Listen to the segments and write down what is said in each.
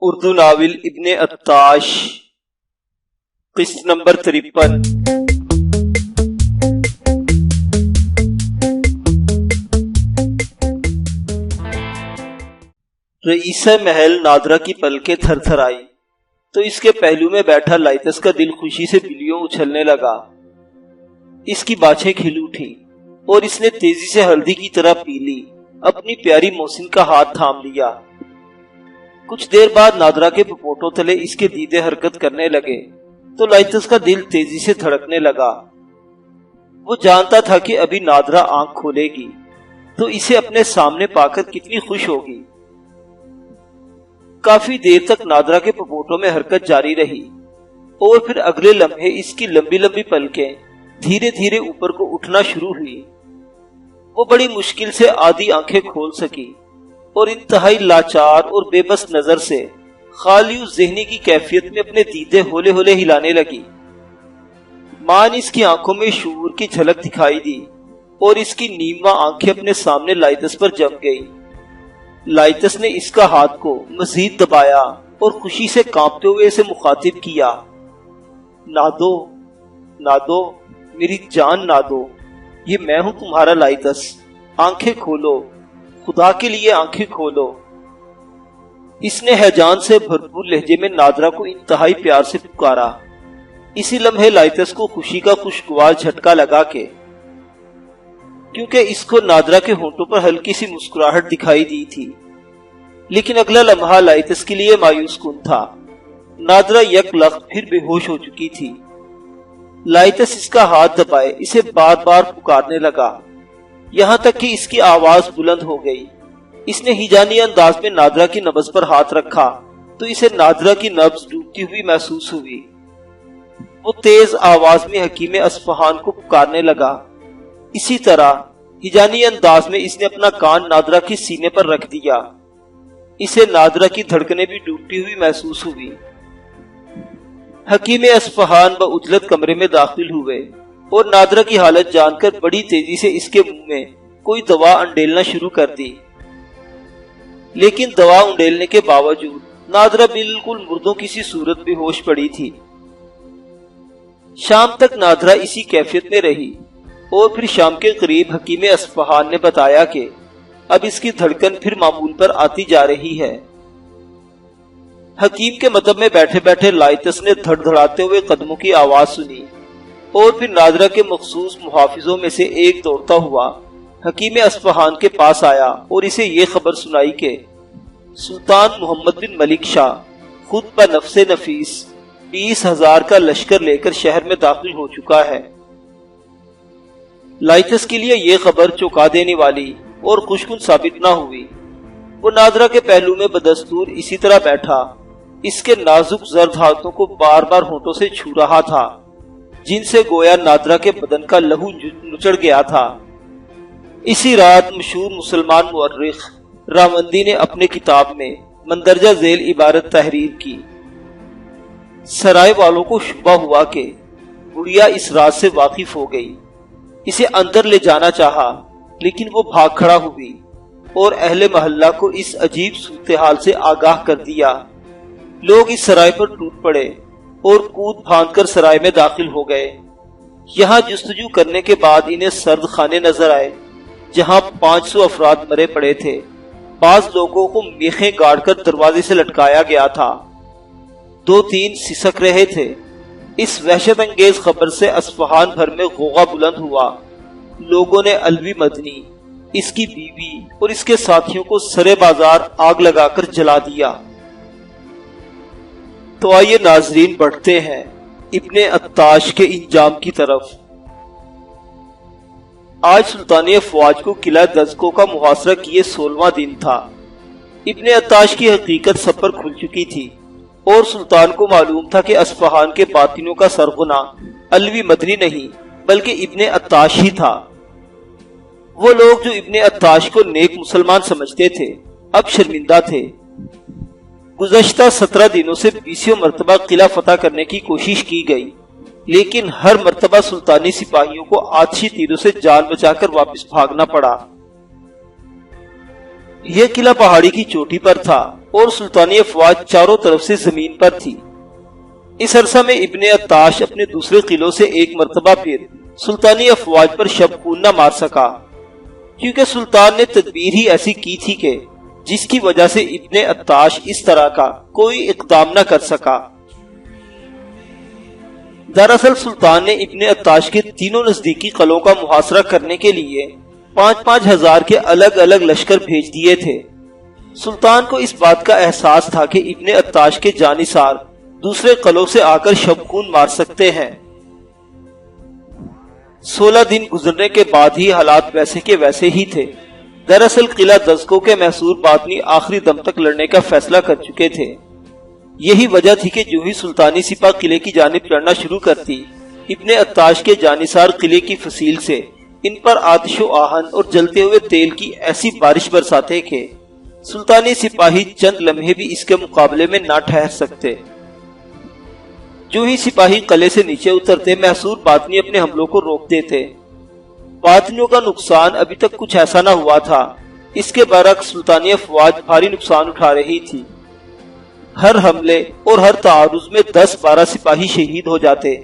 Urdu novel ابن Attash قسط number 53۔ Raeesa Mahal Nadira کی پلکیں تھر تھر آئی تو اس کے پہلو میں بیٹھا لائتس کا دل خوشی سے بلیوں اچھلنے لگا۔ اس کی باچھیں کھل اٹھی اور اس نے تیزی سے ہلدی کی طرح پی لی، اپنی پیاری محسن کا ہاتھ تھام لیا۔ کچھ دیر بعد نادرہ کے پپوٹوں تلے اس کے دیدے حرکت کرنے لگے تو لائتس کا دل تیزی سے دھڑکنے لگا۔ وہ جانتا تھا کہ ابھی نادرہ آنکھ کھولے گی تو اسے اپنے سامنے پا کر کتنی خوش ہوگی۔ کافی دیر تک نادرہ کے پپوٹوں میں حرکت جاری رہی اور پھر اگلے لمحے اس کی لمبی لمبی پلکیں دھیرے دھیرے اوپر کو اٹھنا شروع ہوئی۔ وہ بڑی مشکل سے آدھی آنکھیں کھول سکی اور انتہائی لاچار اور بے بس نظر سے خالی اس ذہنی کی کیفیت میں اپنے دیدے ہولے ہولے ہلانے لگی۔ ماں نے اس کی آنکھوں میں شعور کی جھلک دکھائی دی اور اس کی نیمواں آنکھیں اپنے سامنے لائتس پر جم گئی۔ لائتس نے اس کا ہاتھ کو مزید دبایا اور خوشی سے کانپتے ہوئے اسے مخاطب کیا، نادو نادو میری جان نادو، یہ میں ہوں تمہارا لائتس، آنکھیں کھولو، خدا کے لیے آنکھیں کھولو۔ اس نے ہیجان سے بھرپور لہجے میں نادرہ کو انتہائی پیار سے پکارا۔ اسی لمحے لائتس کو خوشی کا خوشگوار جھٹکا لگا کیونکہ اس کو نادرہ کے ہونٹوں پر ہلکی سی مسکراہٹ دکھائی دی تھی، لیکن اگلا لمحہ لائتس کے لیے مایوس کن تھا۔ نادرہ یک لخت پھر بے ہوش ہو چکی تھی۔ لائتس اس کا ہاتھ دبائے اسے بار بار پکارنے لگا، یہاں تک کہ اس کی آواز بلند ہو گئی۔ اس نے ہیجانی انداز میں نادرہ کی نبض پر ہاتھ رکھا تو اسے نادرہ کی نبض ڈوبتی ہوئی محسوس ہوئی۔ وہ تیز آواز میں حکیم اصفہان کو پکارنے لگا۔ اسی طرح ہیجانی انداز میں اس نے اپنا کان نادرہ کی سینے پر رکھ دیا۔ اسے نادرہ کی دھڑکنیں بھی ڈوبتی ہوئی محسوس ہوئی۔ حکیم اصفہان بعجلت کمرے میں داخل ہوئے اور نادرہ کی حالت جان کر بڑی تیزی سے اس کے منہ میں کوئی دوا انڈیلنا شروع کر دی، لیکن دوا انڈیلنے کے باوجود نادرہ بالکل مردوں کی سی صورت بے ہوش پڑی تھی۔ شام تک نادرہ اسی کیفیت میں رہی اور پھر شام کے قریب حکیم اصفہان نے بتایا کہ اب اس کی دھڑکن پھر معمول پر آتی جا رہی ہے۔ حکیم کے مطب میں بیٹھے بیٹھے لائتس نے دھڑ دھڑاتے ہوئے قدموں کی آواز سنی اور پھر نادرہ کے مخصوص محافظوں میں سے ایک دوڑتا ہوا حکیم اصفہان کے پاس آیا اور اسے یہ خبر سنائی کہ سلطان محمد بن ملک شاہ خود بنفس نفیس 20,000 کا لشکر لے کر شہر میں داخل ہو چکا ہے۔ لائتس کے لیے یہ خبر چونکا دینے والی اور خوشکن ثابت نہ ہوئی۔ وہ نادرہ کے پہلو میں بدستور اسی طرح بیٹھا، اس کے نازک زرد ہاتھوں کو بار بار ہونٹوں سے چھو رہا تھا، جن سے گویا نادرہ کے بدن کا لہو نچڑ گیا تھا۔ اسی رات مشہور مسلمان مورخ راوندی نے اپنے کتاب میں مندرجہ ذیل عبارت تحریر کی۔ سرائے والوں کو شبہ ہوا کہ گڑیا اس راز سے واقف ہو گئی، اسے اندر لے جانا چاہا لیکن وہ بھاگ کھڑا ہوئی اور اہل محلہ کو اس عجیب صورتحال سے آگاہ کر دیا۔ لوگ اس سرائے پر ٹوٹ پڑے اور کود پھاند کر سرائے میں داخل ہو گئے۔ یہاں جستجو کرنے کے بعد انہیں سرد خانے نظر آئے جہاں 500 افراد مرے پڑے تھے۔ بعض لوگوں کو میخیں گاڑ کر دروازے سے لٹکایا گیا تھا، 2-3 سسک رہے تھے۔ اس وحشت انگیز خبر سے اصفہان بھر میں غوغا بلند ہوا۔ لوگوں نے علوی مدنی، اس کی بیوی اور اس کے ساتھیوں کو سرے بازار آگ لگا کر جلا دیا۔ تو آئیے ناظرین بڑھتے ہیں ابن عطاش کے انجام کی طرف۔ آج سلطانی افواج کو قلعہ دزکو کا محاصرہ کیے 16واں دن تھا۔ ابن عطاش کی حقیقت سب پر کھل چکی تھی اور سلطان کو معلوم تھا کہ اصفہان کے باطنوں کا سرغنہ علوی مدنی نہیں بلکہ ابن عطاش ہی تھا۔ وہ لوگ جو ابن عطاش کو نیک مسلمان سمجھتے تھے اب شرمندہ تھے۔ گزشتہ 17 دنوں سے 20 مرتبہ قلعہ فتح کرنے کی کوشش کی گئی، لیکن ہر مرتبہ سلطانی سپاہیوں کو آتشی تیروں سے جان بچا کر واپس بھاگنا پڑا۔ یہ قلعہ پہاڑی کی چوٹی پر تھا اور سلطانی افواج چاروں طرف سے زمین پر تھی۔ اس عرصہ میں ابن عطاش اپنے دوسرے قلعوں سے ایک مرتبہ پھر سلطانی افواج پر شب خون نہ مار سکا، کیونکہ سلطان نے تدبیر ہی ایسی کی تھی کہ جس کی وجہ سے ابن عطاش اس طرح کا کوئی اقدام نہ کر سکا۔ دراصل سلطان نے ابن عطاش کے تینوں نزدیکی قلعوں کا محاصرہ کرنے کے لیے 5,000 5,000 کے الگ الگ لشکر بھیج دیے تھے۔ سلطان کو اس بات کا احساس تھا کہ ابن عطاش کے جانثار دوسرے قلعوں سے آ کر شب خون مار سکتے ہیں۔ 16 دن گزرنے کے بعد ہی حالات ویسے کے ویسے ہی تھے۔ دراصل قلعہ دزکو کے محصور باطنی آخری دم تک لڑنے کا فیصلہ کر چکے تھے۔ یہی وجہ تھی کہ جو ہی سلطانی سپاہ قلعے کی جانب چڑھنا شروع کرتی، ابن عطاش کے جانثار قلعے کی فصیل سے ان پر آتش و آہن اور جلتے ہوئے تیل کی ایسی بارش برساتے کہ سلطانی سپاہی چند لمحے بھی اس کے مقابلے میں نہ ٹھہر سکتے۔ جو ہی سپاہی قلعے سے نیچے اترتے، محصور باطنی اپنے حملوں کو روک دیتے۔ باطنیوں کا نقصان ابھی تک کچھ ایسا نہ ہوا تھا، اس کے برعکس سلطانی افواج بھاری نقصان اٹھا رہی تھی۔ ہر حملے اور ہر تعارض میں 10-12 سپاہی شہید ہو جاتے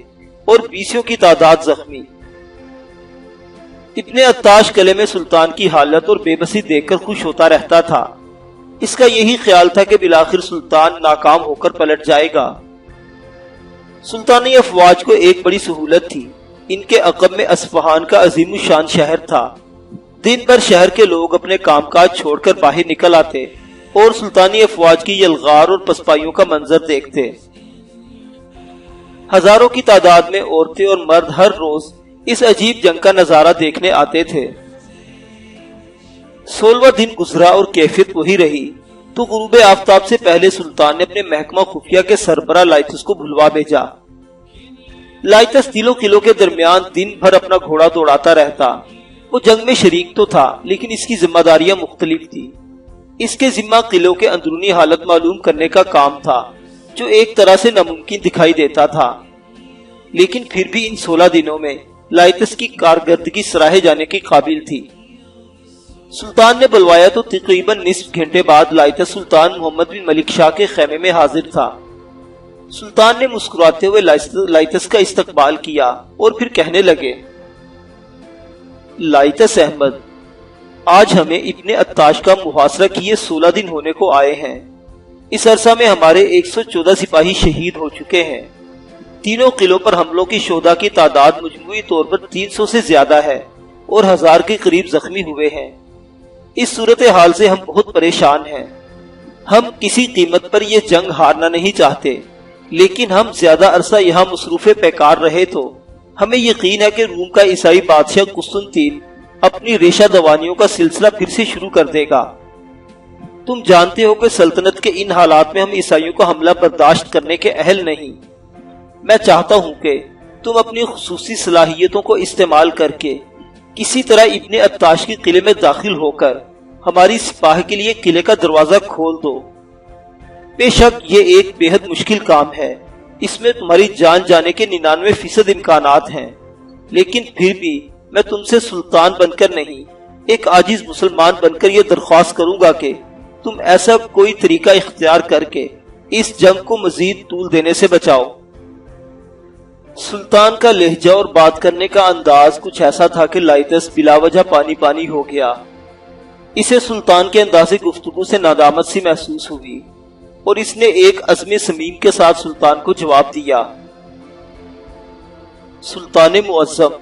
اور 20 کی تعداد زخمی۔ ابن عطاش قلعے میں سلطان کی حالت اور بے بسی دیکھ کر خوش ہوتا رہتا تھا۔ اس کا یہی خیال تھا کہ بالآخر سلطان ناکام ہو کر پلٹ جائے گا۔ سلطانی افواج کو ایک بڑی سہولت تھی، ان کے عقب میں اصفہان کا عظیم الشان شہر تھا۔ دن بھر شہر کے لوگ اپنے کام کاج چھوڑ کر باہر نکل آتے اور سلطانی افواج کی یلغار اور پسپائیوں کا منظر دیکھتے۔ ہزاروں کی تعداد میں عورتیں اور مرد ہر روز اس عجیب جنگ کا نظارہ دیکھنے آتے تھے۔ 16واں دن گزرا اور کیفیت وہی رہی تو غروب آفتاب سے پہلے سلطان نے اپنے محکمہ خفیہ کے سربراہ لائتس کو بھلوا بھیجا۔ لائتس تینوں قلعوں کے درمیان دن بھر اپنا گھوڑا دوڑاتا رہتا۔ وہ جنگ میں شریک تو تھا، لیکن اس کی ذمہ داریاں مختلف تھی۔ اس کے ذمہ قلعوں کے اندرونی حالت معلوم کرنے کا کام تھا، جو ایک طرح سے ناممکن دکھائی دیتا تھا، لیکن پھر بھی ان 16 دنوں میں لائتس کی کارکردگی سراہے جانے کے قابل تھی۔ سلطان نے بلوایا تو تقریباً نصف گھنٹے بعد لائتس سلطان محمد بن ملک شاہ کے خیمے میں حاضر تھا۔ سلطان نے مسکراتے ہوئے لائتس کا استقبال کیا اور پھر کہنے لگے، لائتس احمد، آج ہمیں ابن عطاش کا محاصرہ کیے 16 دن ہونے کو آئے ہیں۔ اس عرصہ میں ہمارے 114 سپاہی شہید ہو چکے ہیں۔ تینوں قلعوں پر حملوں کی شہداء کی تعداد مجموعی طور پر 300 سے زیادہ ہے اور 1000 کے قریب زخمی ہوئے ہیں۔ اس صورتحال سے ہم بہت پریشان ہیں۔ ہم کسی قیمت پر یہ جنگ ہارنا نہیں چاہتے، لیکن ہم زیادہ عرصہ یہاں مصروف پیکار رہے تو ہمیں یقین ہے کہ روم کا عیسائی بادشاہ قسطنطین اپنی ریشہ دوانیوں کا سلسلہ پھر سے شروع کر دے گا۔ تم جانتے ہو کہ سلطنت کے ان حالات میں ہم عیسائیوں کا حملہ برداشت کرنے کے اہل نہیں۔ میں چاہتا ہوں کہ تم اپنی خصوصی صلاحیتوں کو استعمال کر کے کسی طرح ابن عطاش کے قلعے میں داخل ہو کر ہماری سپاہ کے لیے قلعے کا دروازہ کھول دو۔ بے شک یہ ایک بے حد مشکل کام ہے، اس میں تمہاری جان جانے کے 99% امکانات ہیں، لیکن پھر بھی میں تم سے سلطان بن کر نہیں، ایک عاجز مسلمان بن کر یہ درخواست کروں گا کہ تم ایسا کوئی طریقہ اختیار کر کے اس جنگ کو مزید طول دینے سے بچاؤ۔ سلطان کا لہجہ اور بات کرنے کا انداز کچھ ایسا تھا کہ لائتس بلا وجہ پانی پانی ہو گیا۔ اسے سلطان کے انداز گفتگو سے ندامت سی محسوس ہوئی اور اس نے ایک عزم صمیم کے ساتھ سلطان کو جواب دیا، سلطان معظم،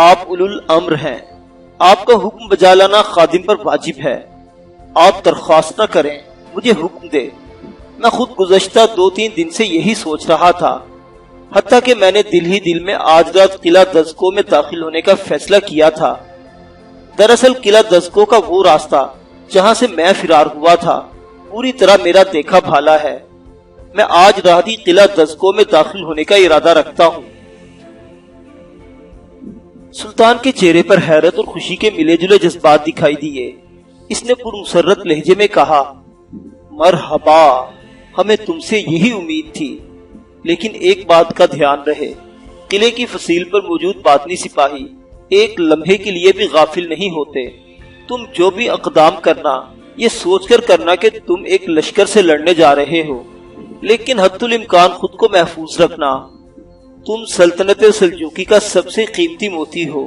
آپ اولو الامر ہیں، آپ کا حکم بجا لانا خادم پر واجب ہے۔ آپ درخواست نہ کریں، مجھے حکم دے۔ میں خود گزشتہ 2-3 دن سے یہی سوچ رہا تھا، حتیٰ کہ میں نے دل ہی دل میں آج رات قلعہ دزکو میں داخل ہونے کا فیصلہ کیا تھا۔ دراصل قلعہ دزکو کا وہ راستہ جہاں سے میں فرار ہوا تھا پوری طرح میرا دیکھا بھالا ہے۔ میں آج رات ہی قلعہ دزکو میں داخل ہونے کا ارادہ رکھتا ہوں۔ سلطان کے چہرے پر حیرت اور خوشی کے ملے جلے جذبات دکھائی دیے۔ اس نے پرمسرت لہجے میں کہا، مرحبا، ہمیں تم سے یہی امید تھی، لیکن ایک بات کا دھیان رہے، قلعے کی فصیل پر موجود باطنی سپاہی ایک لمحے کے لیے بھی غافل نہیں ہوتے۔ تم جو بھی اقدام کرنا یہ سوچ کر کرنا کہ تم ایک لشکر سے لڑنے جا رہے ہو، لیکن حد الامکان خود کو محفوظ رکھنا۔ تم سلطنت سلجوقی کا سب سے قیمتی موتی ہو۔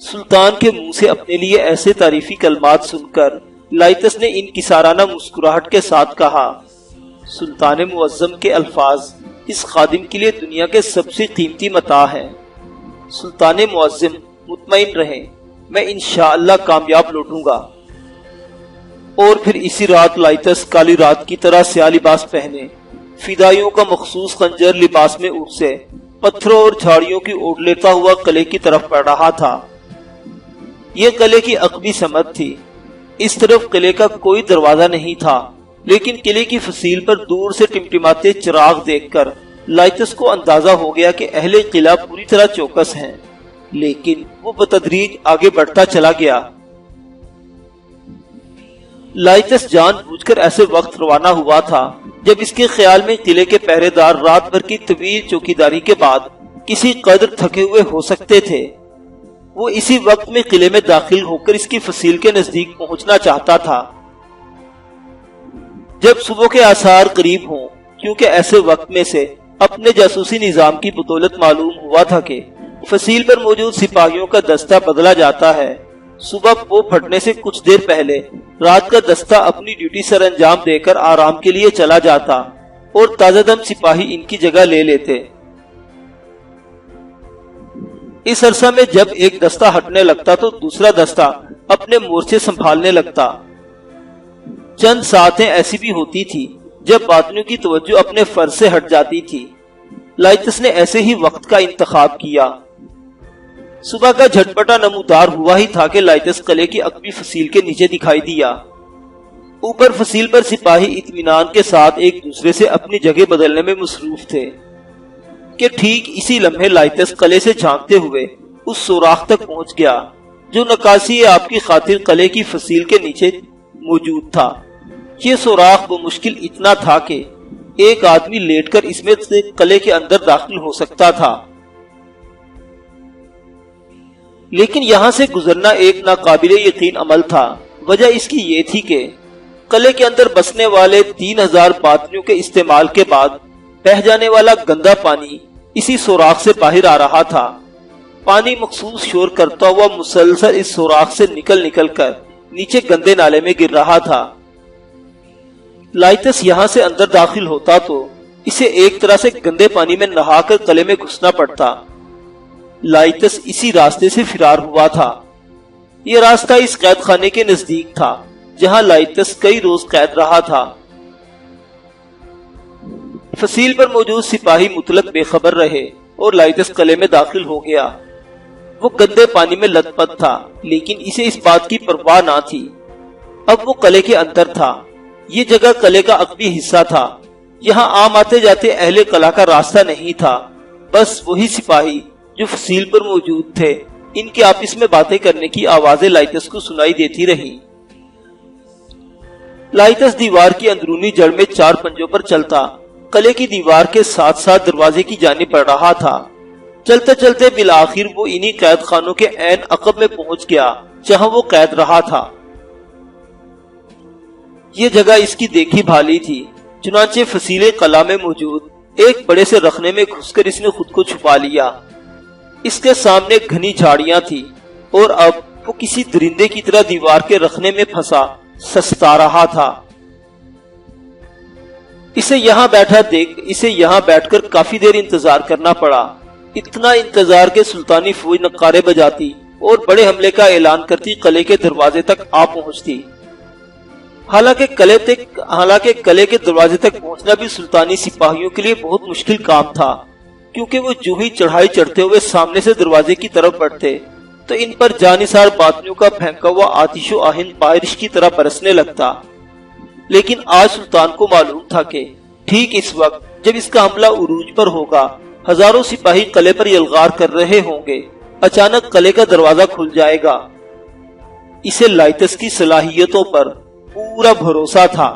سلطان کے منہ سے اپنے لیے ایسے تعریفی کلمات سن کر لائتس نے انکسارانہ مسکراہٹ کے ساتھ کہا، سلطان معظم کے الفاظ اس خادم کے لیے دنیا کے سب سے قیمتی متاع ہے۔ سلطان معظم مطمئن رہیں، میں انشاءاللہ کامیاب لوٹوں گا۔ اور پھر اسی رات لائتس کالی رات کی طرح سیاہ لباس پہنے فدائیوں کا مخصوص خنجر لباس میں اٹھ سے پتھروں اور جھاڑیوں کی اوٹ لیتا ہوا قلعے کی طرف بڑھ رہا تھا۔ یہ قلعے کی عقبی سمت تھی۔ اس طرف قلعے کا کوئی دروازہ نہیں تھا، لیکن قلعے کی فصیل پر دور سے ٹمٹماتے چراغ دیکھ کر لائتس کو اندازہ ہو گیا کہ اہل قلعہ پوری طرح چوکس ہیں، لیکن وہ بتدریج آگے بڑھتا چلا گیا۔ لائتس جان بوجھ کر ایسے وقت روانہ ہوا تھا جب اس کے خیال میں قلعے کے پہرے دار رات بھر کی طویل چوکیداری کے بعد کسی قدر تھکے ہوئے ہو سکتے تھے۔ وہ اسی وقت میں قلعے میں داخل ہو کر اس کی فصیل کے نزدیک پہنچنا چاہتا تھا جب صبح کے آثار قریب ہوں، کیونکہ ایسے وقت میں سے اپنے جاسوسی نظام کی بدولت معلوم ہوا تھا کہ فصیل پر موجود سپاہیوں کا دستہ بدلا جاتا ہے۔ صبح پو پھٹنے سے کچھ دیر پہلے رات کا دستہ اپنی ڈیوٹی سر انجام دے کر آرام کے لیے چلا جاتا اور تازہ دم سپاہی ان کی جگہ لے لیتے۔ اس عرصہ میں جب ایک دستہ ہٹنے لگتا تو دوسرا دستہ اپنے مورچے سنبھالنے لگتا۔ چند ساعتیں ایسی بھی ہوتی تھی جب باطنیوں کی توجہ اپنے فرض سے ہٹ جاتی تھی۔ لائتس نے ایسے ہی وقت کا انتخاب کیا۔ صبح کا جھٹپٹا نمودار ہوا ہی تھا کہ لائتس قلعے کی عقبی فصیل کے نیچے دکھائی دیا۔ اوپر فصیل پر سپاہی اطمینان کے ساتھ ایک دوسرے سے اپنی جگہ بدلنے میں مصروف تھے کہ ٹھیک اسی لمحے لائتس قلعے سے جھانکتے ہوئے اس سوراخ تک پہنچ گیا جو نکاسی آپ کی خاطر قلعے کی فصیل کے نیچے موجود تھا۔ یہ سوراخ بمشکل اتنا تھا کہ ایک آدمی لیٹ کر اس میں سے قلعے کے اندر داخل ہو سکتا تھا، لیکن یہاں سے گزرنا ایک ناقابل یقین عمل تھا۔ وجہ اس کی یہ تھی کہ قلعے کے اندر بسنے والے 3000 باطنیوں کے استعمال کے بعد بہہ جانے والا گندا پانی اسی سوراخ سے باہر آ رہا تھا۔ پانی مخصوص شور کرتا ہوا مسلسل اس سوراخ سے نکل کر نیچے گندے نالے میں گر رہا تھا۔ لائتس یہاں سے اندر داخل ہوتا تو اسے ایک طرح سے گندے پانی میں نہا کر قلعے میں گھسنا پڑتا۔ لائتس اسی راستے سے فرار ہوا تھا۔ یہ راستہ اس قید خانے کے نزدیک تھا جہاں لائتس کئی روز قید رہا تھا۔ فصیل پر موجود سپاہی مطلق بے خبر رہے اور لائتس قلعے میں داخل ہو گیا۔ وہ گندے پانی میں لت پت تھا، لیکن اسے اس بات کی پرواہ نہ تھی۔ اب وہ قلعے کے اندر تھا۔ یہ جگہ قلعے کا عقبی حصہ تھا۔ یہاں عام آتے جاتے اہل قلعہ کا راستہ نہیں تھا، بس وہی سپاہی جو فصیل پر موجود تھے۔ ان کے آپس میں باتیں کرنے کی آوازیں لائتس کو سنائی دیتی رہی۔ لائتس دیوار کی اندرونی جڑ میں 4 پنجوں پر چلتا قلعے کی دیوار کے ساتھ ساتھ دروازے کی جانب بڑھ رہا تھا۔ چلتے چلتے بالآخر وہ انہی قید خانوں کے عین عقب میں پہنچ گیا جہاں وہ قید رہا تھا۔ یہ جگہ اس کی دیکھی بھالی تھی، چنانچہ فصیل قلعہ میں موجود ایک بڑے سے رخنے میں گھس کر اس نے خود کو چھپا لیا۔ اس کے سامنے گھنی جھاڑیاں تھی اور اب وہ کسی درندے کی طرح دیوار کے رخنے میں پھنسا سستا رہا تھا۔ اسے یہاں بیٹھ کر کافی دیر انتظار کرنا پڑا۔ اتنا انتظار کہ سلطانی فوج نقارے بجاتی اور بڑے حملے کا اعلان کرتی قلعے کے دروازے تک آ پہنچتی۔ حالانکہ قلعے کے دروازے تک پہنچنا بھی سلطانی سپاہیوں کے لیے بہت مشکل کام تھا، کیونکہ وہ جو ہی چڑھائی چڑھتے ہوئے سامنے سے دروازے کی طرف بڑھتے تو ان پر جانثار باطنیوں کا پھینکا ہوا آتش و آہن بارش کی طرح برسنے لگتا۔ لیکن آج سلطان کو معلوم تھا کہ ٹھیک اس وقت جب اس کا حملہ عروج پر ہوگا، ہزاروں سپاہی قلعے پر یلغار کر رہے ہوں گے، اچانک قلعے کا دروازہ کھل جائے گا۔ اسے لائتس کی صلاحیتوں پر پورا بھروسہ تھا۔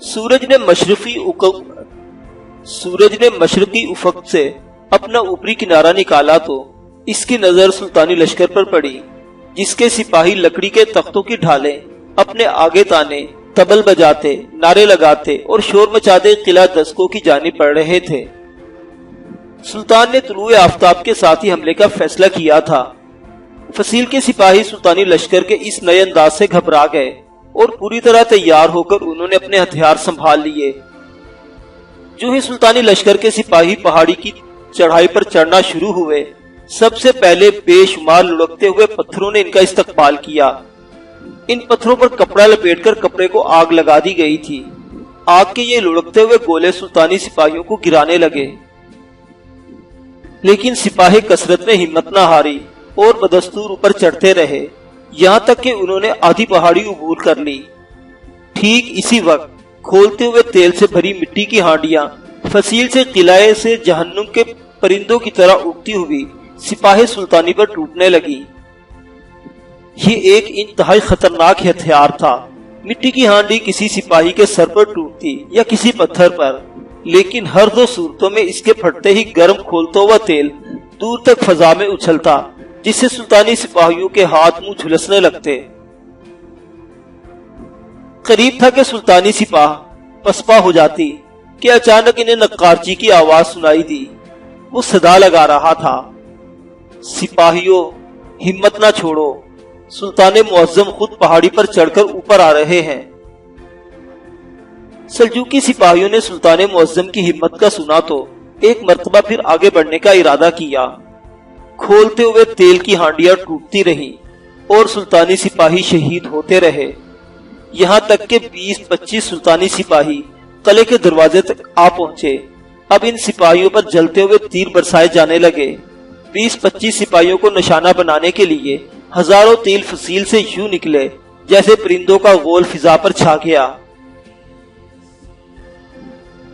سورج نے مشرقی افق سے اپنا اوپری کنارہ نکالا تو اس کی نظر سلطانی لشکر پر پڑی، جس کے سپاہی لکڑی کے تختوں کی ڈھالیں اپنے آگے تانے، تبل بجاتے، نعرے لگاتے اور شور مچاتے قلعہ دزکو کی جانب بڑھ رہے تھے۔ سلطان نے طلوع آفتاب کے ساتھ ہی حملے کا فیصلہ کیا تھا۔ فصیل کے سپاہی سلطانی لشکر کے اس نئے انداز سے گھبرا گئے اور پوری طرح تیار ہو کر انہوں نے اپنے ہتھیار سنبھال لیے۔ جو ہی سلطانی لشکر کے سپاہی پہاڑی کی چڑھائی پر چڑھنا شروع ہوئے، سب سے پہلے بے شمار لڑکتے ہوئے پتھروں نے ان کا استقبال کیا۔ ان پتھروں پر کپڑا لپیٹ کر کپڑے کو آگ لگا دی گئی تھی۔ آگ کے یہ لڑکتے ہوئے گولے سلطانی سپاہیوں کو گرانے لگے، لیکن سپاہی کثرت میں ہمت نہ ہاری اور بدستور اوپر چڑھتے رہے، یہاں تک کہ انہوں نے آدھی پہاڑی عبور کر لی۔ ٹھیک اسی وقت کھولتے ہوئے تیل سے بھری مٹی کی ہانڈیاں فصیل سے قلعے سے جہنم کے پرندوں کی طرح اڑتی ہوئی سپاہی سلطانی پر ٹوٹنے لگی۔ یہ ایک انتہائی خطرناک ہتھیار تھا۔ مٹی کی ہانڈی کسی سپاہی کے سر پر ٹوٹتی یا کسی پتھر پر، لیکن ہر دو صورتوں میں اس کے پھٹتے ہی گرم کھولتا ہوا تیل دور تک فضا میں اچھلتا، جس سے سلطانی سپاہیوں کے ہاتھ منہ جھلسنے لگتے۔ قریب تھا کہ سلطانی سپاہ پسپا ہو جاتی کہ اچانک انہیں نقارچی کی آواز سنائی دی۔ وہ صدا لگا رہا تھا، سپاہیوں ہمت نہ چھوڑو، سلطان معظم خود پہاڑی پر چڑھ کر اوپر آ رہے ہیں۔ سلجوقی سپاہیوں نے سلطان معظم کی ہمت کا سنا تو ایک مرتبہ پھر آگے بڑھنے کا ارادہ کیا۔ کھولتے ہوئے تیل کی ہانڈیاں ٹوٹتی رہیں اور سلطانی سپاہی شہید ہوتے رہے، یہاں تک کہ 20-25 سلطانی سپاہی قلعے کے دروازے تک آ پہنچے۔ اب ان سپاہیوں پر جلتے ہوئے تیر برسائے جانے لگے۔ 20-25 سپاہیوں کو نشانہ بنانے کے لیے ہزاروں تیر فصیل سے یوں نکلے جیسے پرندوں کا غول فضا پر چھا گیا۔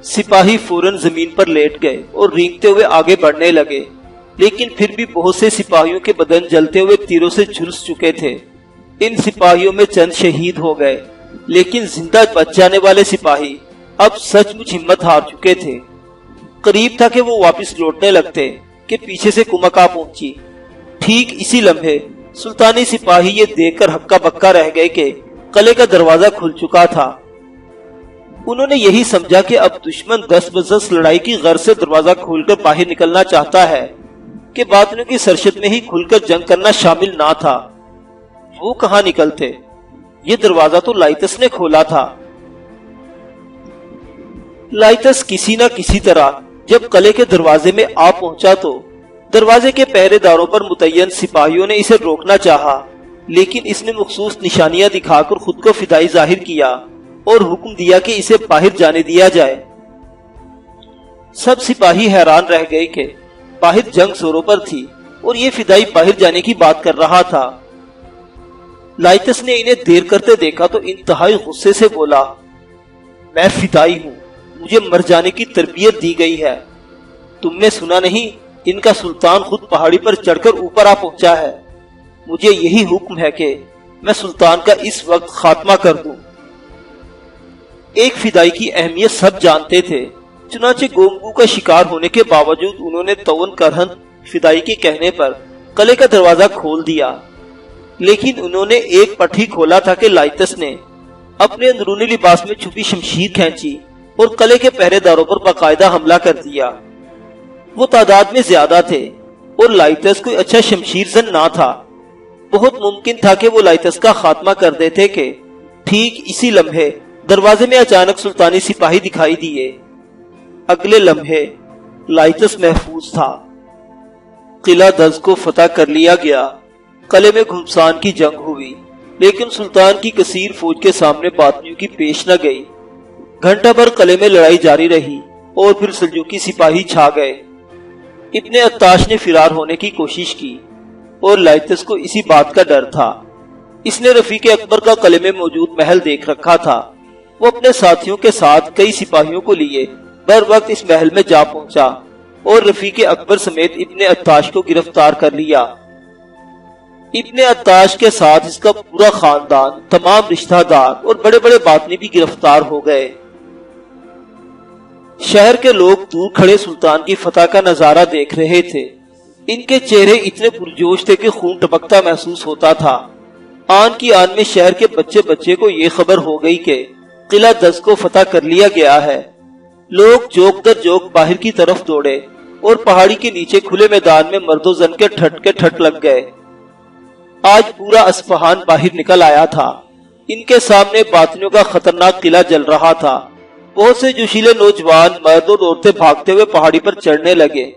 سپاہی فوراً زمین پر لیٹ گئے اور رینگتے ہوئے آگے بڑھنے لگے، لیکن پھر بھی بہت سے سپاہیوں کے بدن جلتے ہوئے تیروں سے جھلس چکے تھے۔ ان سپاہیوں میں چند شہید ہو گئے، لیکن زندہ بچ جانے والے سپاہی اب سچ مچ ہمت ہار چکے تھے۔ قریب تھا کہ وہ واپس لوٹنے لگتے کہ پیچھے سے کمک آ پہنچی۔ ٹھیک اسی لمحے سلطانی سپاہی یہ دیکھ کر ہکا بکا رہ گئے کہ قلعے کا دروازہ کھل چکا تھا۔ انہوں نے یہی سمجھا کہ اب دشمن 10 بزنس لڑائی کی غرض سے دروازہ کھول کر باہر نکلنا چاہتا ہے کہ باطنوں کی سرشت میں ہی کھل کر جنگ کرنا شامل نہ تھا۔ وہ کہاں نکلتے؟ یہ دروازہ تو لائتس نے کھولا تھا۔ لائتس کسی نہ کسی طرح جب قلعے کے دروازے میں آ پہنچا تو دروازے کے پہرے داروں پر متعین سپاہیوں نے اسے روکنا چاہا، لیکن اس نے مخصوص نشانیاں دکھا کر خود کو فدائی ظاہر کیا اور حکم دیا کہ اسے باہر جانے دیا جائے۔ سب سپاہی حیران رہ گئے کہ باہر جنگ زوروں پر تھی اور یہ فدائی باہر جانے کی بات کر رہا تھا۔ لائتس نے انہیں دیر کرتے دیکھا تو انتہائی غصے سے بولا، میں فدائی ہوں، مجھے مر جانے کی تربیت دی گئی ہے۔ تم نے سنا نہیں؟ ان کا سلطان خود پہاڑی پر چڑھ کر اوپر آ پہنچا ہے۔ مجھے یہی حکم ہے کہ میں سلطان کا اس وقت خاتمہ کر دوں۔ ایک فدائی کی اہمیت سب جانتے تھے، چنانچہ گونگو کا شکار ہونے کے باوجود انہوں نے تون کرہن فدائی کے کہنے پر قلعے کا دروازہ کھول دیا، لیکن انہوں نے ایک پٹ ہی کھولا تھا کہ لائتس نے اپنے اندرونی لباس میں چھپی شمشیر کھینچی اور قلعے کے پہرے داروں پر باقاعدہ حملہ کر دیا۔ وہ تعداد میں زیادہ تھے اور لائتس کوئی اچھا شمشیر زن نہ تھا۔ بہت ممکن تھا کہ وہ لائتس کا خاتمہ کر دیتے کہ ٹھیک اسی لمحے دروازے میں اچانک سلطانی سپاہی دکھائی دیے۔ اگلے لمحے لائتس محفوظ تھا۔ قلعہ دز کو فتح کر لیا گیا۔ قلعے میں گھمسان کی جنگ ہوئی، لیکن سلطان کی کثیر فوج کے سامنے باطنیوں کی پیش نہ گئی۔ گھنٹہ بھر قلعے میں لڑائی جاری رہی اور پھر سلجوقی سپاہی چھا گئے۔ ابن عطاش نے فرار ہونے کی کوشش کی اور لائتس کو اسی بات کا ڈر تھا۔ اس نے رفیق اکبر کا قلعے میں موجود محل دیکھ رکھا تھا۔ وہ اپنے ساتھیوں کے ساتھ کئی سپاہیوں کو لیے بر وقت اس محل میں جا پہنچا اور رفیق اکبر سمیت ابن عطاش کو گرفتار کر لیا۔ ابن عطاش کے ساتھ اس کا پورا خاندان، تمام رشتہ دار اور بڑے بڑے باطنی بھی گرفتار ہو گئے۔ شہر کے لوگ دور کھڑے سلطان کی فتح کا نظارہ دیکھ رہے تھے۔ ان کے چہرے اتنے پرجوش تھے کہ خون ٹپکتا محسوس ہوتا تھا۔ آن کی آن میں شہر کے بچے بچے کو یہ خبر ہو گئی کہ قلعہ دز کو فتح کر لیا گیا ہے۔ لوگ جوک در جوک باہر کی طرف دوڑے اور پہاڑی کے نیچے کھلے میدان میں مرد و زن کے ٹھٹ لگ گئے۔ آج پورا اصفہان باہر نکل آیا تھا۔ ان کے سامنے باطنیوں کا خطرناک قلعہ جل رہا تھا۔ بہت سے جوشیلے نوجوان مرد اور عورتیں بھاگتے ہوئے پہاڑی پر چڑھنے لگے۔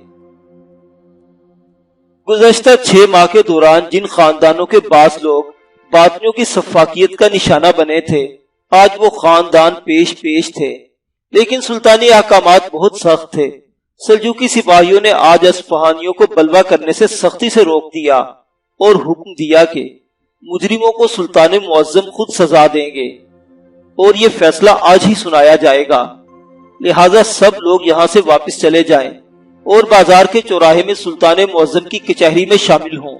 گزشتہ 6 ماہ کے دوران جن خاندانوں کے بعض لوگ باطنیوں کی سفاکیت کا نشانہ بنے تھے، آج وہ خاندان پیش تھے، لیکن سلطانی احکامات بہت سخت تھے۔ سلجوقی سپاہیوں نے آج اصفہانیوں کو بلوا کرنے سے سختی سے روک دیا اور حکم دیا کہ مجرموں کو سلطان معظم خود سزا دیں گے اور یہ فیصلہ آج ہی سنایا جائے گا، لہٰذا سب لوگ یہاں سے واپس چلے جائیں اور بازار کے چوراہے میں سلطان معظم کی کچہری میں شامل ہوں۔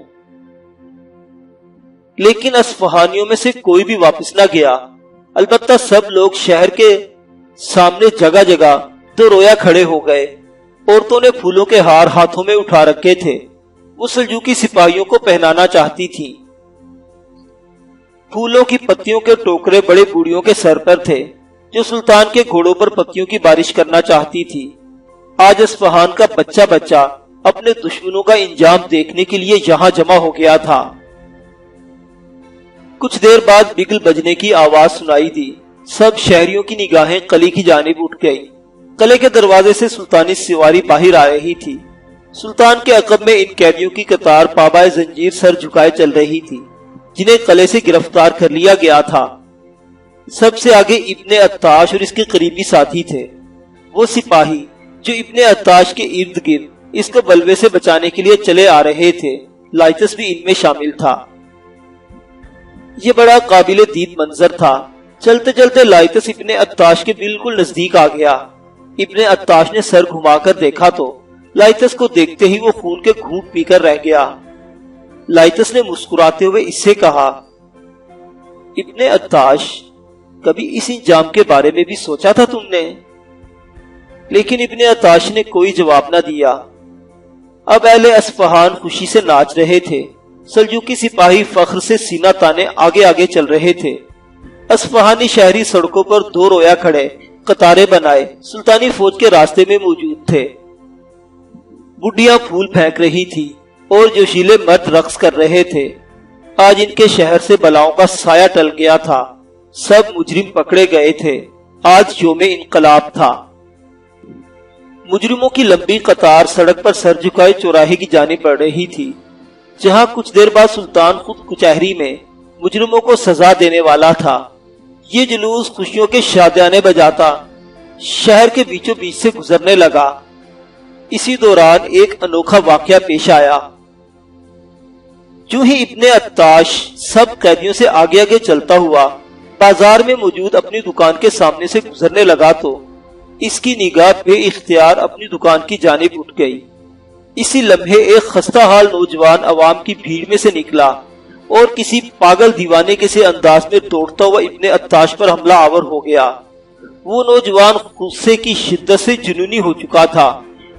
لیکن اصفہانیوں میں سے کوئی بھی واپس نہ گیا، البتہ سب لوگ شہر کے سامنے جگہ جگہ دو رویا کھڑے ہو گئے۔ عورتوں نے پھولوں کے ہار ہاتھوں میں اٹھا رکھے تھے، وہ سلجوقی سپاہیوں کو پہنانا چاہتی تھی۔ پھولوں کی پتیوں کے ٹوکرے بڑے بوڑھیوں کے سر پر تھے جو سلطان کے گھوڑوں پر پتیوں کی بارش کرنا چاہتی تھی۔ آج اصفہان کا بچہ بچہ اپنے دشمنوں کا انجام دیکھنے کے لیے یہاں جمع ہو گیا تھا۔ کچھ دیر بعد بگل بجنے کی آواز سنائی دی۔ سب شہریوں کی نگاہیں قلعے کی جانب اٹھ گئی۔ قلعے کے دروازے سے سلطانی سواری باہر آ رہی تھی۔ سلطان کے عقب میں ان قیدیوں کی قطار پابائے زنجیر سر جھکائے چل رہی تھی جنہیں قلعے سے گرفتار کر لیا گیا تھا۔ سب سے آگے ابن عطاش اور اس کے قریبی ساتھی تھے، وہ سپاہی جو ابن عطاش کے ارد گرد اس کو بلوے سے بچانے کے لیے چلے آ رہے تھے۔ لائتس بھی ان میں شامل تھا۔ یہ بڑا قابل دید منظر تھا۔ چلتے چلتے لائتس ابن عطاش کے بالکل نزدیک آ گیا۔ ابن عطاش نے سر گھما کر دیکھا تو لائتس کو دیکھتے ہی وہ خون کے گھونٹ پی کر رہ گیا۔ لائتس نے مسکراتے ہوئے اس سے کہا، ابن عطاش، کبھی اس انجام کے بارے میں بھی سوچا تھا تم نے؟ لیکن ابن عطاش نے کوئی جواب نہ دیا۔ اب اہل اصفہان خوشی سے ناچ رہے تھے۔ سلجوقی سپاہی فخر سے سینہ تانے آگے آگے چل رہے تھے۔ اصفہانی شہری سڑکوں پر دو رویا کھڑے قطاریں بنائے سلطانی فوج کے راستے میں موجود تھے۔ بڈیاں پھول پھینک رہی تھی اور جوشیلے مرد رقص کر رہے تھے۔ آج ان کے شہر سے بلاؤں کا سایہ ٹل گیا تھا۔ سب مجرم پکڑے گئے تھے۔ آج یوم انقلاب تھا۔ مجرموں کی لمبی قطار سڑک پر سر جھکائے چوراہے کی جانب بڑھ رہی تھی، جہاں کچھ دیر بعد سلطان خود کچہری میں مجرموں کو سزا دینے والا تھا۔ یہ جلوس خوشیوں کے شادیانے بجاتا شہر کے بیچوں بیچ سے گزرنے لگا۔ اسی دوران ایک انوکھا واقعہ پیش آیا۔ جو ہی ابن عطاش سب قیدیوں سے آگے آگے چلتا ہوا بازار میں موجود اپنی دکان کے سامنے سے گزرنے لگا تو اس کی نگاہ بے اختیار اپنی دکان کی جانب اٹھ گئی۔ اسی لمحے ایک خستہ حال نوجوان عوام کی بھیڑ میں سے نکلا اور کسی پاگل دیوانے کے سے انداز میں دوڑتا ہوا ابن عطاش پر حملہ آور ہو گیا۔ وہ نوجوان غصے کی شدت سے جنونی ہو چکا تھا۔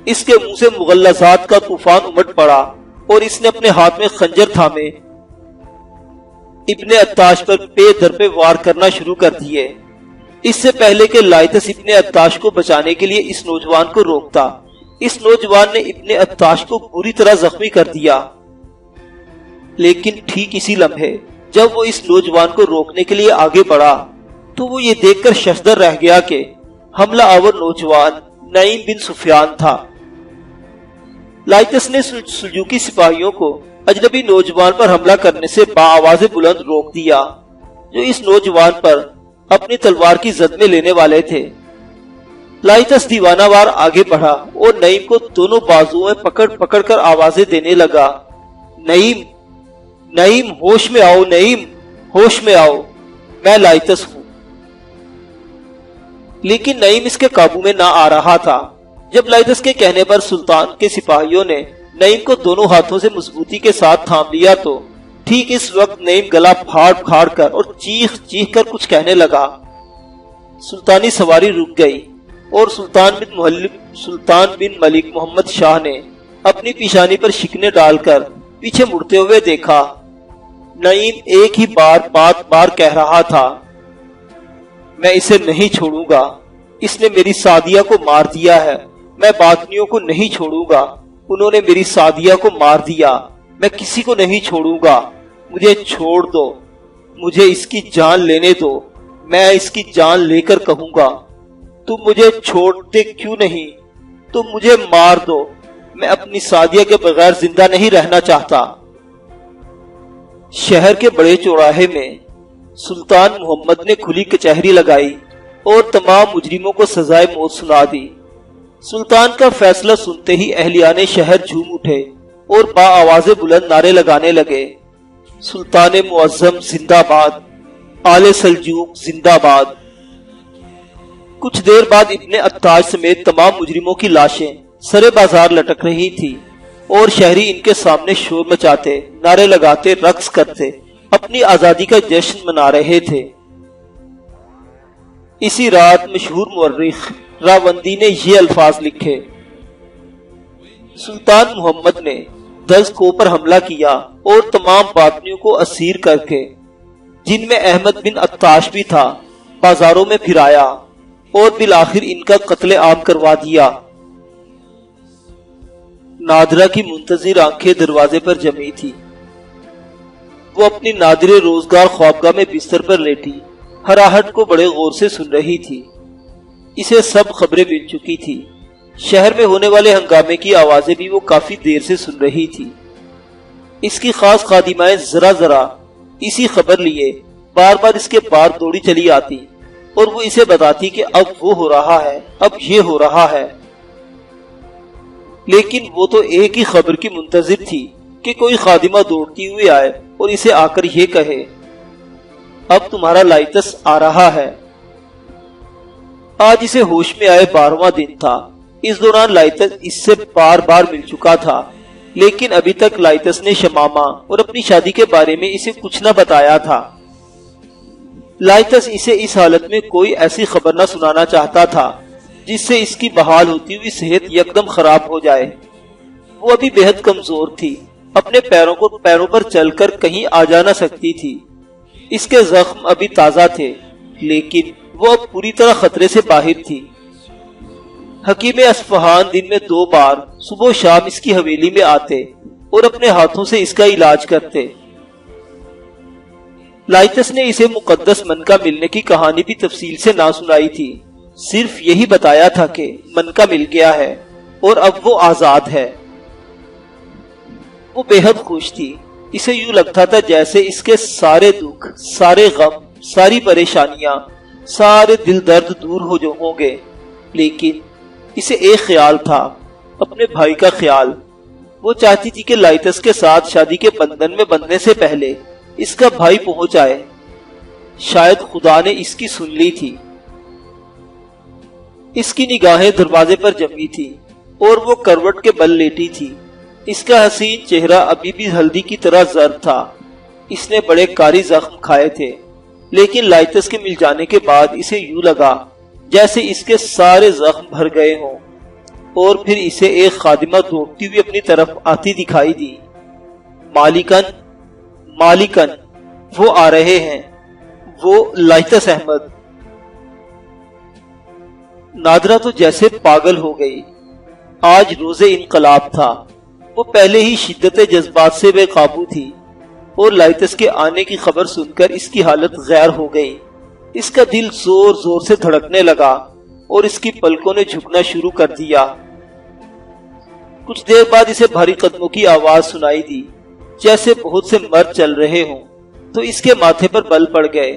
اس کے منہ سے مغلظات کا طوفان امٹ پڑا اور اس نے اپنے ہاتھ میں خنجر تھامے ابن عطاش پر پے در پہ وار کرنا شروع کر دیے۔ اس سے پہلے کہ لائتس ابن عطاش کو بچانے کے لیے اس نوجوان کو روکتا، اس نوجوان نے ابن عطاش کو بری طرح زخمی کر دیا۔ لیکن ٹھیک اسی لمحے جب وہ اس نوجوان کو روکنے کے لیے آگے بڑھا تو وہ یہ دیکھ کر ششدر رہ گیا کہ حملہ آور نوجوان نعیم بن سفیان تھا۔ لائتس نے سلجوقی سپاہیوں کو اجنبی نوجوان پر حملہ کرنے سے بآواز بلند روک دیا جو اس نوجوان پر اپنی تلوار کی زد میں لینے والے تھے۔ لائتس دیوانہ وار آگے بڑھا اور نعیم کو دونوں بازوؤں میں پکڑ پکڑ کر آوازیں دینے لگا، نعیم، نعیم، ہوش میں آؤ، نعیم، ہوش میں آؤ، میں لائتس ہوں۔ لیکن نعیم اس کے قابو میں نہ آ رہا تھا۔ جب لائتس کے کہنے پر سلطان کے سپاہیوں نے نعیم کو دونوں ہاتھوں سے مضبوطی کے ساتھ تھام لیا تو ٹھیک اس وقت نعیم گلا پھاڑ پھاڑ کر اور چیخ چیخ کر کچھ کہنے لگا۔ سلطانی سواری رک گئی اور سلطان بن ملک محمد شاہ نے اپنی پیشانی پر شکنے ڈال کر پیچھے مڑتے ہوئے دیکھا۔ نعیم ایک ہی بار کہہ رہا تھا، میں اسے نہیں چھوڑوں گا، اس نے میری سعدیہ کو مار دیا ہے، میں باطنیوں کو نہیں چھوڑوں گا، انہوں نے میری سعدیہ کو مار دیا، میں کسی کو نہیں چھوڑوں گا، مجھے چھوڑ دو، مجھے اس کی جان لینے دو، میں اس کی جان لے کر کہوں گا، تم مجھے چھوڑتے کیوں نہیں، تم مجھے مار دو، میں اپنی سعدیہ کے بغیر زندہ نہیں رہنا چاہتا۔ شہر کے بڑے چوراہے میں سلطان محمد نے کھلی کچہری لگائی اور تمام مجرموں کو سزائے موت سنا دی۔ سلطان کا فیصلہ سنتے ہی اہلیان شہر جھوم اٹھے اور با آواز بلند نعرے لگانے لگے، سلطان معظم زندہ باد، آل سلجوق زندہ باد۔ کچھ دیر بعد ابن عطاش سمیت تمام مجرموں کی لاشیں سرے بازار لٹک رہی تھی اور شہری ان کے سامنے شور مچاتے، نعرے لگاتے، رقص کرتے اپنی آزادی کا جشن منا رہے تھے۔ اسی رات مشہور مورخ راوندی نے یہ الفاظ لکھے، سلطان محمد نے 10 کو پر حملہ کیا اور تمام باطنیوں کو اسیر کر کے، جن میں احمد بن عطاش بھی تھا، بازاروں میں پھرایا اور بالآخر ان کا قتل عام کروا دیا۔ نادرہ کی منتظر آنکھیں دروازے پر جمی تھی۔ وہ اپنی نادر روزگار خوابگاہ میں بستر پر لیٹی ہراہٹ کو بڑے غور سے سن رہی تھی۔ اسے سب خبریں مل چکی تھی، شہر میں ہونے والے ہنگامے کی آوازیں بھی وہ کافی دیر سے سن رہی تھی۔ اس کی خاص خادمائیں ذرا ذرا اسی خبر لیے بار بار اس کے پار دوڑی چلی آتی اور وہ اسے بتاتی کہ اب وہ ہو رہا ہے، اب یہ ہو رہا ہے، لیکن وہ تو ایک ہی خبر کی منتظر تھی کہ کوئی خادمہ دوڑتی ہوئی آئے اور اسے آ کر یہ کہے، اب تمہارا لائتس آ رہا ہے۔ آج اسے ہوش میں آئے 12واں دن تھا۔ اس دوران لائتس اس سے بار بار مل چکا تھا، لیکن ابھی تک لائتس نے شمامہ اور اپنی شادی کے بارے میں اسے کچھ نہ بتایا تھا۔ لائتس اسے اس حالت میں کوئی ایسی خبر نہ سنانا چاہتا تھا جس سے اس کی بحال ہوتی ہوئی صحت یکدم خراب ہو جائے۔ وہ ابھی بے حد کمزور تھی، اپنے پیروں پر چل کر کہیں آ جا نہ سکتی تھی۔ اس کے زخم ابھی تازہ تھے، لیکن وہ اب پوری طرح خطرے سے باہر تھی۔ حکیم اصفہان دن میں 2 بار صبح و شام اس کی حویلی میں آتے اور اپنے ہاتھوں سے اس کا علاج کرتے۔ لائتس نے اسے مقدس منکا ملنے کی کہانی بھی تفصیل سے نہ سنائی تھی، صرف یہی بتایا تھا کہ منکا مل گیا ہے اور اب وہ آزاد ہے۔ وہ بے حد خوش تھی، اسے یوں لگتا تھا جیسے اس کے سارے دکھ، سارے غم، ساری پریشانیاں، سارے دل درد دور ہوں گے۔ لیکن اسے ایک خیال تھا، اپنے بھائی کا خیال۔ وہ چاہتی تھی کہ لائتس کے ساتھ شادی کے بندھن میں بندھنے سے پہلے اس کا بھائی پہنچ آئے۔ شاید خدا نے اس کی سن لی تھی۔ اس کی نگاہیں دروازے پر جمی تھی اور وہ کروٹ کے بل لیٹی تھی۔ اس کا حسین چہرہ ابھی بھی ہلدی کی طرح زرد تھا۔ اس نے بڑے کاری زخم کھائے تھے، لیکن لائتس کے مل جانے کے بعد اسے یوں لگا جیسے اس کے سارے زخم بھر گئے ہوں۔ اور پھر اسے ایک خادمہ دوڑتی ہوئی اپنی طرف آتی دکھائی دی۔ مالکن، مالکن، وہ آ رہے ہیں، وہ لائتس احمد۔ نادرہ تو جیسے پاگل ہو گئی۔ آج روز انقلاب تھا۔ وہ پہلے ہی شدت جذبات سے بے قابو تھی اور لائتس کے آنے کی خبر سن کر اس کی حالت غیر ہو گئی۔ اس کا دل زور زور سے دھڑکنے لگا اور اس کی پلکوں نے جھکنا شروع کر دیا۔ کچھ دیر بعد اسے بھاری قدموں کی آواز سنائی دی، جیسے بہت سے مرد چل رہے ہوں، تو اس کے ماتھے پر بل پڑ گئے۔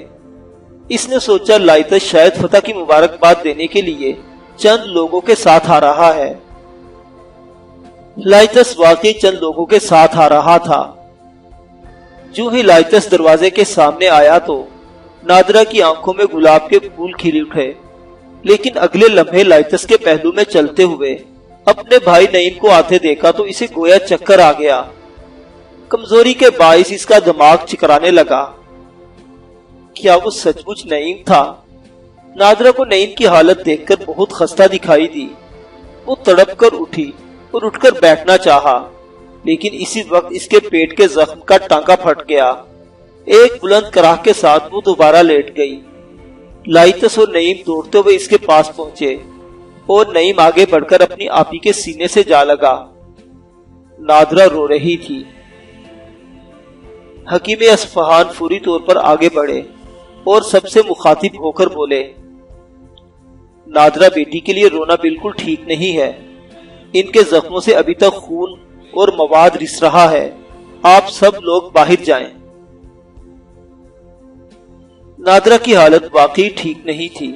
اس نے سوچا لائتس شاید فتح کی مبارکباد دینے کے لیے چند لوگوں کے ساتھ آ رہا ہے۔ لائتس واقعی چند لوگوں کے ساتھ آ رہا تھا۔ جو ہی لائتس دروازے کے سامنے آیا تو نادرہ کی آنکھوں میں گلاب کے پھول کھل اٹھے، لیکن اگلے لمحے لائتس کے پہلو میں چلتے ہوئے اپنے بھائی نعیم کو آتے دیکھا تو اسے گویا چکر آ گیا۔ کمزوری کے باعث اس کا دماغ چکرانے لگا۔ کیا وہ سچ مچ نعیم تھا؟ نادرہ کو نعیم کی حالت دیکھ کر بہت خستہ دکھائی دی۔ وہ تڑپ کر اٹھی اور اٹھ کر بیٹھنا چاہا، لیکن اسی وقت اس کے پیٹ کے زخم کا ٹانکا پھٹ گیا۔ ایک بلند کراہ کے ساتھ وہ دوبارہ لیٹ گئی۔ لائتس اور نعیم دوڑتے ہوئے اس کے پاس پہنچے اور نعیم آگے بڑھ کر اپنی آپی کے سینے سے جا لگا۔ نادرہ رو رہی تھی۔ حکیم اصفہان فوری طور پر آگے بڑھے اور سب سے مخاطب ہو کر بولے، نادرہ بیٹی کے لیے رونا بالکل ٹھیک نہیں ہے، ان کے زخموں سے ابھی تک خون اور مواد رس رہا ہے، آپ سب لوگ باہر جائیں۔ نادرہ کی حالت واقعی ٹھیک نہیں تھی،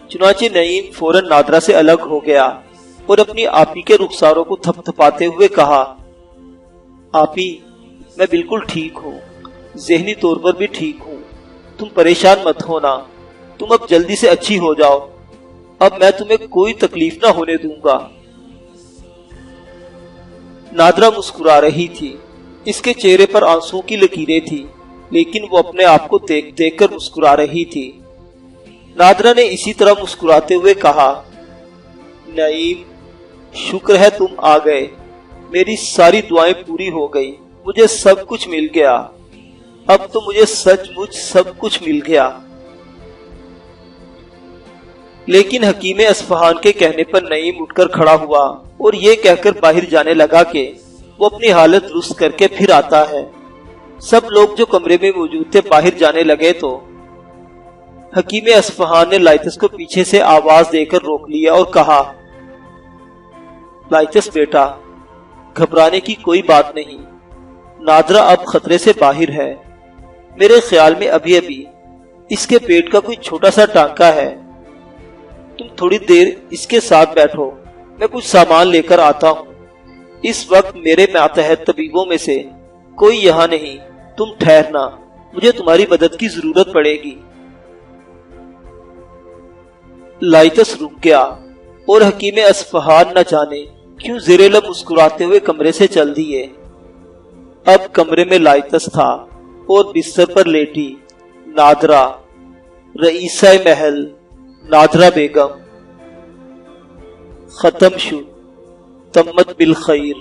چنانچہ نعیم فوراً نادرہ سے الگ ہو گیا اور اپنی آپی کے رخساروں کو تھپ تھپاتے ہوئے کہا، آپی میں بالکل ٹھیک ہوں، ذہنی طور پر بھی ٹھیک ہوں، تم پریشان مت ہونا، تم اب جلدی سے اچھی ہو جاؤ، اب میں تمہیں کوئی تکلیف نہ ہونے دوں گا۔ نادرہ مسکرا رہی تھی، اس کے چہرے پر آنسوں کی لکیریں تھی، لیکن وہ اپنے آپ کو دیکھ دیکھ کر مسکرا رہی تھی۔ نادرہ نے اسی طرح مسکراتے ہوئے کہا، نعیم شکر ہے تم آ گئے، میری ساری دعائیں پوری ہو گئی، مجھے سب کچھ مل گیا، اب تو مجھے سچ مچ سب کچھ مل گیا۔ لیکن حکیم اصفہان کے کہنے پر نعیم اٹھ کر کھڑا ہوا اور یہ کہہ کر باہر جانے لگا کہ وہ اپنی حالت درست کر کے پھر آتا ہے۔ سب لوگ جو کمرے میں موجود تھے باہر جانے لگے تو حکیم اصفہان نے لائتس کو پیچھے سے آواز دے کر روک لیا اور کہا، لائتس بیٹا، گھبرانے کی کوئی بات نہیں، نادرہ اب خطرے سے باہر ہے، میرے خیال میں ابھی ابھی اس کے پیٹ کا کوئی چھوٹا سا ٹانکا ہے، تم تھوڑی دیر اس کے ساتھ بیٹھو، میں کچھ سامان لے کر آتا ہوں، اس وقت میرے ماتحت طبیبوں میں سے کوئی یہاں نہیں، تم ٹھہرنا، مجھے تمہاری مدد کی ضرورت پڑے گی۔ لائتس رک گیا اور حکیم اصفہان نہ جانے کیوں زیر لب مسکراتے ہوئے کمرے سے چل دیے۔ اب کمرے میں لائتس تھا اور بستر پر لیٹی نادرہ، رئیسہ محل نادرہ بیگم۔ ختم شد، تمت بالخیر۔